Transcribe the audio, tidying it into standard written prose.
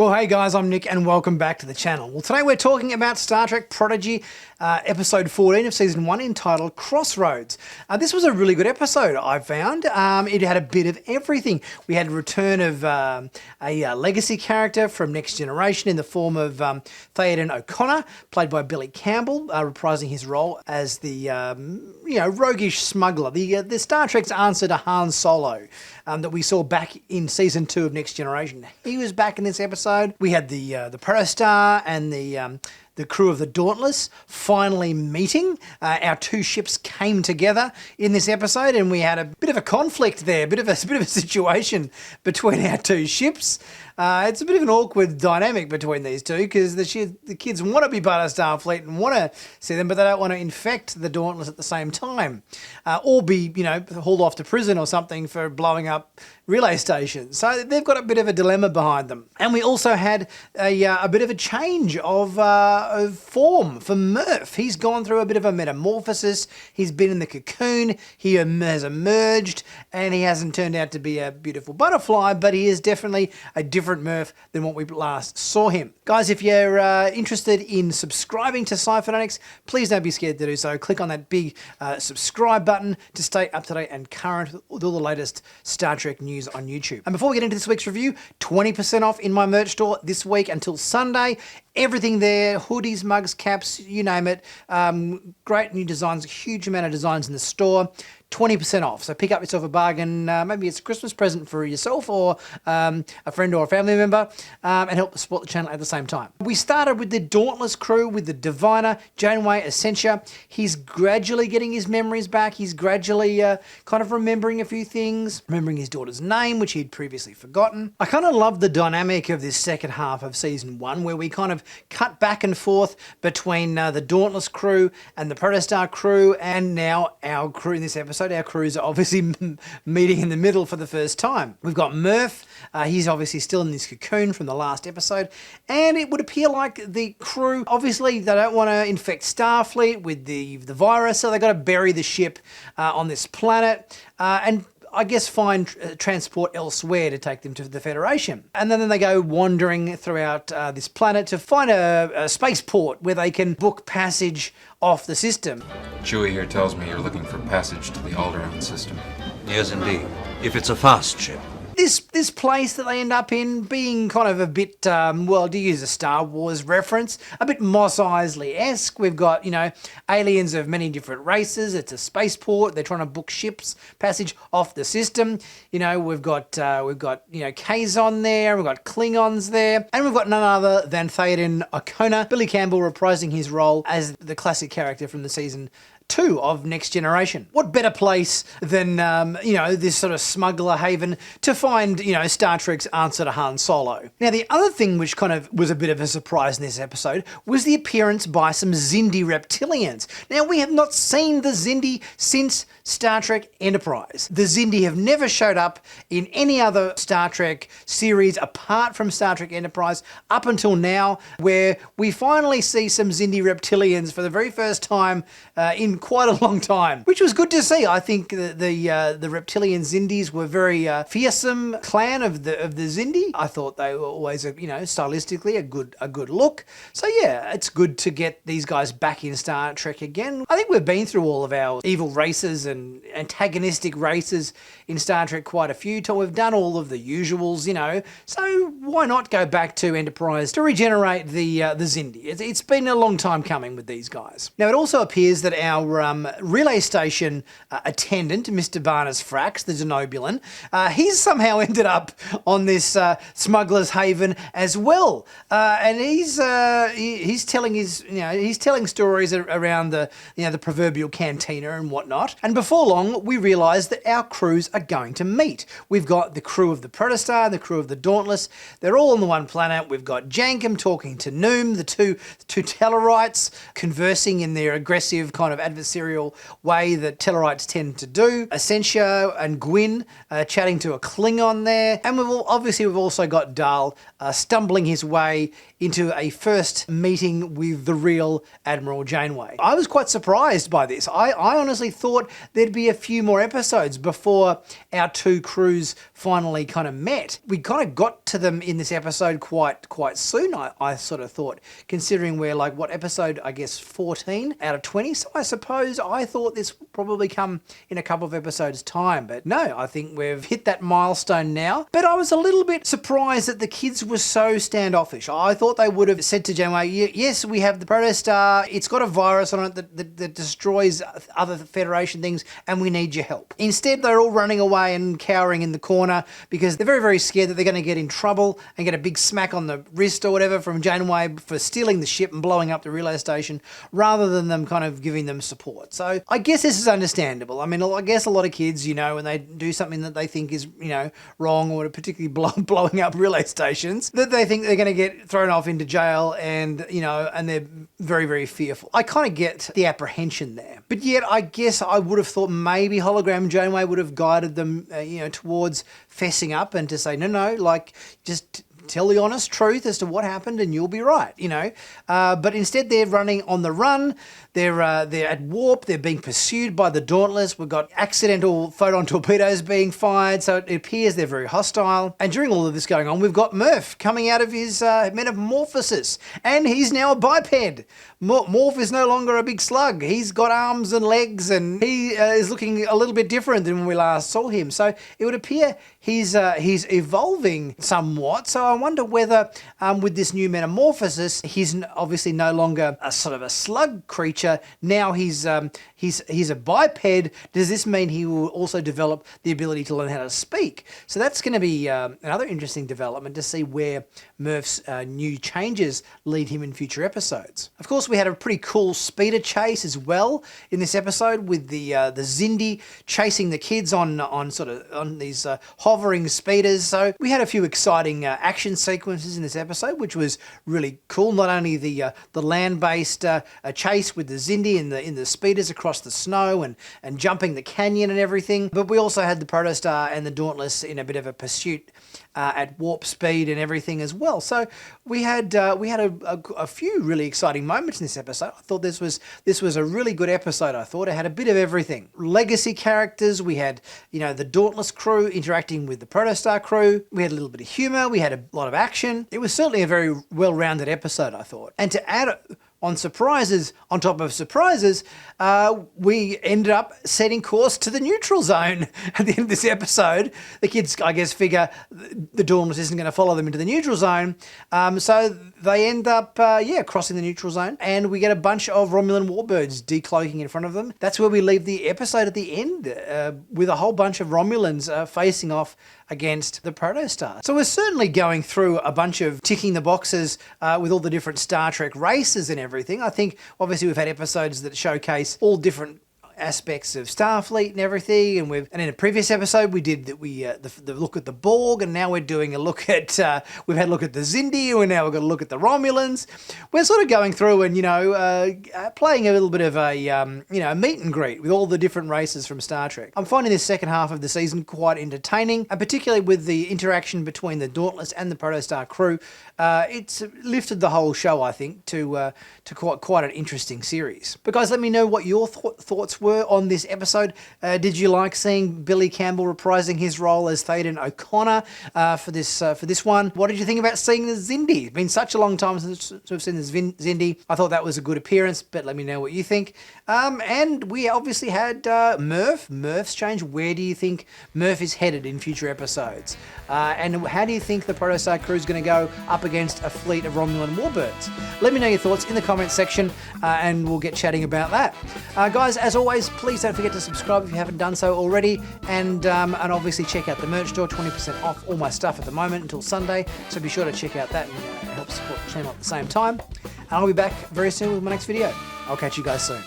Well, hey guys, I'm Nick and welcome back to the channel. Well, today we're talking about Star Trek Prodigy, episode 14 of season 1 entitled Crossroads. This was a really good episode, I found. It had a bit of everything. We had a return of a legacy character from Next Generation in the form of Heaton Okona, played by Billy Campbell, reprising his role as the roguish smuggler, the Star Trek's answer to Han Solo that we saw back in season 2 of Next Generation. He was back in this episode. We had the Protostar and the crew of the Dauntless finally meeting. Our two ships came together in this episode, and we had a bit of a conflict there, a bit of a situation between our two ships. It's a bit of an awkward dynamic between these two because the kids want to be part of Starfleet and want to see them, but they don't want to infect the Dauntless at the same time, or be hauled off to prison or something for blowing up relay stations. So they've got a bit of a dilemma behind them. And we also had a bit of a change of form for Murph. He's gone through a bit of a metamorphosis. He's been in the cocoon. He has emerged, and he hasn't turned out to be a beautiful butterfly, but he is definitely a different Murph than what we last saw him. Guys, if you're interested in subscribing to Sci-Finatics, please don't be scared to do so. Click on that big subscribe button to stay up to date and current with all the latest Star Trek news on YouTube. And before we get into this week's review, 20% off in my merch store this week until Sunday. Everything there, hoodies, mugs, caps, you name it. Great new designs, huge amount of designs in the store. 20% off. So pick up yourself a bargain. Maybe it's a Christmas present for yourself or a friend or a family member, and help support the channel at the same time. We started with the Dauntless crew with the Diviner, Janeway, Essentia. He's gradually getting his memories back. He's gradually kind of remembering a few things, remembering his daughter's name, which he'd previously forgotten. I kind of love the dynamic of this second half of season 1, where we kind of cut back and forth between the Dauntless crew and the Protostar crew, and now our crew in this episode. Our crews are obviously meeting in the middle for the first time. We've got Murph. He's obviously still in this cocoon from the last episode, and it would appear like the crew, obviously they don't want to infect Starfleet with the virus, so they've got to bury the ship on this planet and I guess find transport elsewhere to take them to the Federation. And then they go wandering throughout this planet to find a spaceport where they can book passage off the system. Chewie here tells me you're looking for passage to the Alderaan system. Yes, indeed. If it's a fast ship. This place that they end up in being kind of a bit, to use a Star Wars reference, a bit Mos Eisley-esque. We've got, aliens of many different races. It's a spaceport. They're trying to book ships passage off the system. We've got Kazon there. We've got Klingons there. And we've got none other than Heaton Okona, Billy Campbell reprising his role as the classic character from the season 2 of Next Generation. What better place than, this sort of smuggler haven to find, Star Trek's answer to Han Solo. Now, the other thing which kind of was a bit of a surprise in this episode was the appearance by some Xindi reptilians. Now, we have not seen the Xindi since Star Trek Enterprise. The Xindi have never showed up in any other Star Trek series apart from Star Trek Enterprise up until now, where we finally see some Xindi reptilians for the very first time in quite a long time, which was good to see. I think the reptilian Xindis were very fearsome clan of the Xindi. I thought they were always stylistically a good look. So yeah, it's good to get these guys back in Star Trek again. I think we've been through all of our evil races and antagonistic races in Star Trek quite a few times. We've done all of the usuals, so why not go back to Enterprise to regenerate the Xindi? It's been a long time coming with these guys. Now, it also appears that our relay station attendant, Mr. Barnes Frax, the Denobulan, he's somehow ended up on this smuggler's haven as well, and he's telling he's telling stories around the proverbial cantina and whatnot. And before long, we realise that our crews are going to meet. We've got the crew of the Protostar, the crew of the Dauntless. They're all on the one planet. We've got Jankum talking to Noom, the two Tellarites conversing in their aggressive kind of adversarial way that Tellarites tend to do. Asensio and Gwyn chatting to a Klingon there. And we've also got Dahl stumbling his way into a first meeting with the real Admiral Janeway. I was quite surprised by this. I honestly thought there'd be a few more episodes before our two crews finally kind of met. We kind of got to them in this episode quite soon, I sort of thought, considering we're like, what, episode, I guess, 14 out of 20? So I suppose I thought this would probably come in a couple of episodes' time. But no, I think we've hit that milestone now. But I was a little bit surprised that the kids were so standoffish. I thought they would have said to Janeway, yes, we have the Protostar, it's got a virus on it that destroys other Federation things, and we need your help. Instead, they're all running away and cowering in the corner because they're very, very scared that they're going to get in trouble and get a big smack on the wrist or whatever from Janeway for stealing the ship and blowing up the relay station, rather than them kind of giving them support. So I guess this is understandable. I mean, I guess a lot of kids, when they do something that they think is, wrong, or particularly blowing up relay stations, that they think they're going to get thrown off into jail, and, and they're very, very fearful. I kind of get the apprehension there. But yet, I guess I would have thought maybe Hologram Janeway would have guided them, towards fessing up and to say, no, just tell the honest truth as to what happened and you'll be right, But instead they're running on the run. They're at warp. They're being pursued by the Dauntless. We've got accidental photon torpedoes being fired, so it appears they're very hostile. And during all of this going on, we've got Murph coming out of his metamorphosis, and he's now a biped. Morph is no longer a big slug. He's got arms and legs, and he is looking a little bit different than when we last saw him. So it would appear he's evolving somewhat. So I wonder whether with this new metamorphosis, he's obviously no longer a sort of a slug creature. Now he's a biped. Does this mean he will also develop the ability to learn how to speak? So that's going to be another interesting development to see where Murph's new changes lead him in future episodes. Of course, we had a pretty cool speeder chase as well in this episode with the Xindi chasing the kids on these hovering speeders. So we had a few exciting action sequences in this episode, which was really cool. Not only the land-based chase with the Xindi in the speeders across the snow and jumping the canyon and everything, but we also had the Protostar and the Dauntless in a bit of a pursuit at warp speed and everything as well. So we had a few really exciting moments in this episode. I thought this was a really good episode. I thought it had a bit of everything. Legacy characters. We had the Dauntless crew interacting with the Protostar crew. We had a little bit of humour. We had a lot of action. It was certainly a very well-rounded episode, I thought. And to add on surprises, on top of surprises, we ended up setting course to the neutral zone at the end of this episode. The kids, I guess, figure the Dauntless isn't going to follow them into the neutral zone. So they end up, crossing the neutral zone, and we get a bunch of Romulan warbirds decloaking in front of them. That's where we leave the episode at the end, with a whole bunch of Romulans facing off against the Protostar. So we're certainly going through a bunch of ticking the boxes with all the different Star Trek races and everything. I think obviously we've had episodes that showcase all different aspects of Starfleet and everything, and in a previous episode we did the look at the Borg, and now we're doing a look at we've had a look at the Xindi, and now we've got a look at the Romulans. We're sort of going through and playing a little bit of a meet and greet with all the different races from Star Trek. I'm finding this second half of the season quite entertaining, and particularly with the interaction between the Dauntless and the Protostar crew. It's lifted the whole show, I think, to quite an interesting series. But guys, let me know what your thoughts were on this episode. Did you like seeing Billy Campbell reprising his role as Thaden Okona for this one? What did you think about seeing the Xindi? It's been such a long time since we've seen the Xindi. I thought that was a good appearance, but let me know what you think. And we obviously had Murph's change. Where do you think Murph is headed in future episodes? And how do you think the Protostar crew is going to go up against a fleet of Romulan warbirds? Let me know your thoughts in the comments section, and we'll get chatting about that. Guys, as always, please don't forget to subscribe if you haven't done so already, and obviously check out the merch store, 20% off all my stuff at the moment until Sunday, so be sure to check out that and help support the channel at the same time. And I'll be back very soon with my next video. I'll catch you guys soon.